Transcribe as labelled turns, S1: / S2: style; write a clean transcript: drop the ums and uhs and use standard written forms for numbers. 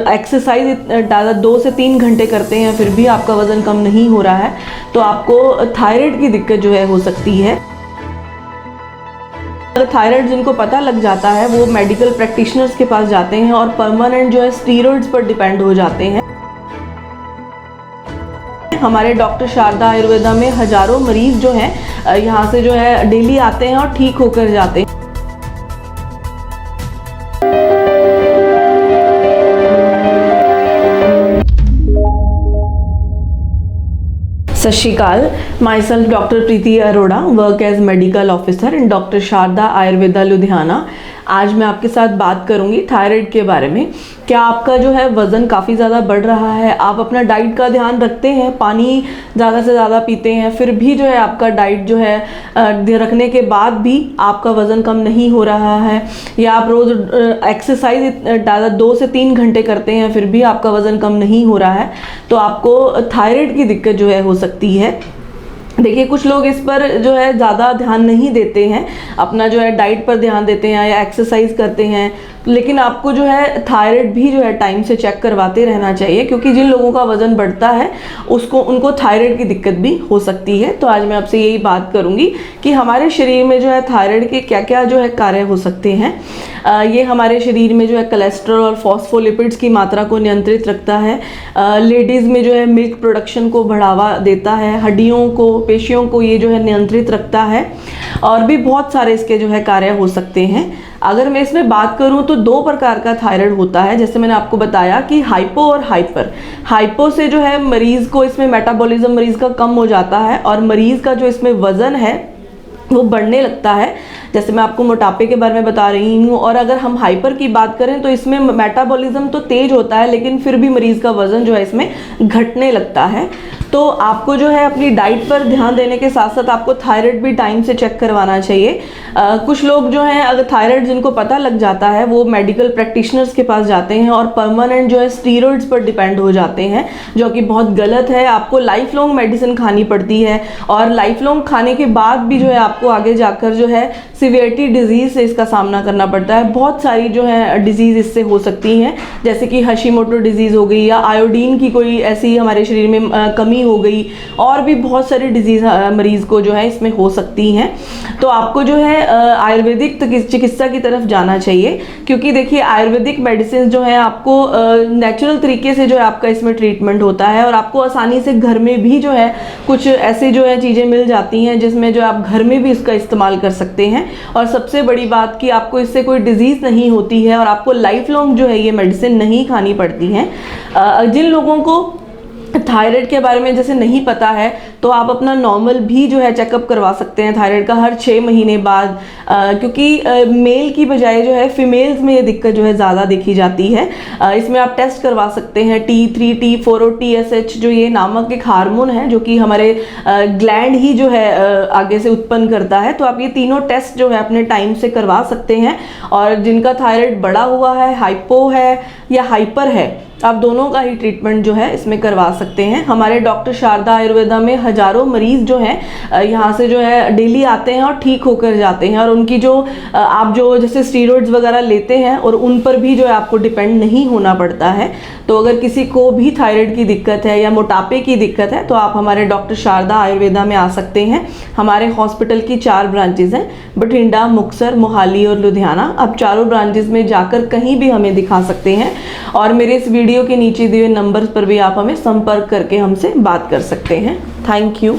S1: Exercise ज़्यादा 2 से 3 घंटे करते हैं फिर भी आपका वज़न कम नहीं हो रहा है तो आपको थायराइड की दिक्कत जो है हो सकती है। थायराइड जिनको पता लग जाता है वो मेडिकल प्रैक्टिशनर्स के पास जाते हैं और परमानेंट जो है स्टीरॉइड्स पर डिपेंड हो जाते हैं। हमारे डॉक्टर शारदा आयुर्वेदा में हज़ारों मरीज़ जो हैं यहाँ से जो है डेली आते हैं और ठीक होकर जाते हैं। Sat Shri Akal, myself doctor Preeti Arora, work as medical officer in doctor Sharda Ayurveda Ludhiana. आज मैं आपके साथ बात करूंगी थायराइड के बारे में। क्या आपका जो है वज़न काफ़ी ज़्यादा बढ़ रहा है, आप अपना डाइट का ध्यान रखते हैं, पानी ज़्यादा से ज़्यादा पीते हैं, फिर भी जो है आपका डाइट जो है रखने के बाद भी आपका वज़न कम नहीं हो रहा है, या आप रोज़ एक्सरसाइज ज़्यादा 2 से 3 घंटे करते हैं फिर भी आपका वज़न कम नहीं हो रहा है, तो आपको थायराइड की दिक्कत जो है हो सकती है। देखिए, कुछ लोग इस पर जो है ज़्यादा ध्यान नहीं देते हैं, अपना जो है डाइट पर ध्यान देते हैं या एक्सरसाइज करते हैं, लेकिन आपको जो है थायराइड भी जो है टाइम से चेक करवाते रहना चाहिए, क्योंकि जिन लोगों का वज़न बढ़ता है उनको थायराइड की दिक्कत भी हो सकती है। तो आज मैं आपसे यही बात करूंगी कि हमारे शरीर में जो है थायराइड के क्या क्या जो है कार्य हो सकते हैं। ये हमारे शरीर में जो है कोलेस्ट्रॉल और फॉस्फोलिपिड्स की मात्रा को नियंत्रित रखता है। लेडीज़ में जो है मिल्क प्रोडक्शन को बढ़ावा देता है, हड्डियों को, पेशियों को ये जो है नियंत्रित रखता है, और भी बहुत सारे इसके जो है कार्य हो सकते हैं। अगर मैं इसमें बात करूं तो 2 प्रकार का थायराइड होता है, जैसे मैंने आपको बताया कि हाइपो और हाइपर। हाइपो से जो है मरीज़ को इसमें मेटाबॉलिज्म मरीज़ का कम हो जाता है और मरीज़ का जो इसमें वज़न है वो बढ़ने लगता है, जैसे मैं आपको मोटापे के बारे में बता रही हूँ। और अगर हम हाइपर की बात करें तो इसमें मेटाबॉलिज्म तो तेज होता है लेकिन फिर भी मरीज़ का वज़न जो है इसमें घटने लगता है। तो आपको जो है अपनी डाइट पर ध्यान देने के साथ साथ आपको थायराइड भी टाइम से चेक करवाना चाहिए। कुछ लोग जो हैं, अगर थायराइड जिनको पता लग जाता है वो मेडिकल प्रैक्टिशनर्स के पास जाते हैं और परमानेंट जो है स्टीरॉइड्स पर डिपेंड हो जाते हैं, जो कि बहुत गलत है। आपको लाइफ लॉन्ग मेडिसिन खानी पड़ती है और लाइफ लॉन्ग खाने के बाद भी जो है आपको आगे जाकर जो है सीवियरिटी डिजीज़ से इसका सामना करना पड़ता है। बहुत सारी जो है डिजीज़ इससे हो सकती हैं, जैसे कि हशीमोटो डिजीज़ हो गई, या आयोडीन की कोई ऐसी हमारे शरीर में कमी हो गई, और भी बहुत सारी डिजीज़ मरीज़ को जो है इसमें हो सकती हैं। तो आपको जो है आयुर्वेदिक चिकित्सा की तरफ जाना चाहिए, क्योंकि देखिए आयुर्वेदिक मेडिसिन जो है आपको नेचुरल तरीके से जो है आपका इसमें ट्रीटमेंट होता है, और आपको आसानी से घर में भी जो है कुछ ऐसे जो है चीज़ें मिल जाती हैं जिसमें जो आप घर में भी इसका इस्तेमाल कर सकते हैं। और सबसे बड़ी बात कि आपको इससे कोई डिजीज़ नहीं होती है और आपको लाइफ लॉन्ग जो है ये मेडिसिन नहीं खानी पड़ती हैं। जिन लोगों को थायराइड के बारे में जैसे नहीं पता है तो आप अपना नॉर्मल भी जो है चेकअप करवा सकते हैं थायराइड का हर 6 महीने बाद, क्योंकि मेल की बजाय जो है फीमेल्स में ये दिक्कत जो है ज़्यादा देखी जाती है। इसमें आप टेस्ट करवा सकते हैं T3, T4 और TSH, जो ये नामक एक हार्मोन है जो कि हमारे ग्लैंड ही जो है आगे से उत्पन्न करता है। तो आप ये तीनों टेस्ट जो है अपने टाइम से करवा सकते हैं। और जिनका थायराइड बढ़ा हुआ है, हाइपो है या हाइपर है, आप दोनों का ही ट्रीटमेंट जो है इसमें करवा सकते हैं। हमारे डॉक्टर शारदा आयुर्वेदा में हज़ारों मरीज़ जो हैं यहाँ से जो है डेली आते हैं और ठीक होकर जाते हैं, और उनकी जो आप जो जैसे स्टीरॉइड्स वगैरह लेते हैं और उन पर भी जो है आपको डिपेंड नहीं होना पड़ता है। तो अगर किसी को भी थायराइड की दिक्कत है या मोटापे की दिक्कत है तो आप हमारे डॉक्टर शारदा आयुर्वेदा में आ सकते हैं। हमारे हॉस्पिटल की 4 ब्रांचेज़ हैं, बठिंडा, मुक्तसर, मोहाली और लुधियाना। आप चारों ब्रांचेज़ में जाकर कहीं भी हमें दिखा सकते हैं, और मेरे इस वीडियो के नीचे दिए नंबर पर भी आप हमें संपर्क करके हमसे बात कर सकते हैं। Thank you.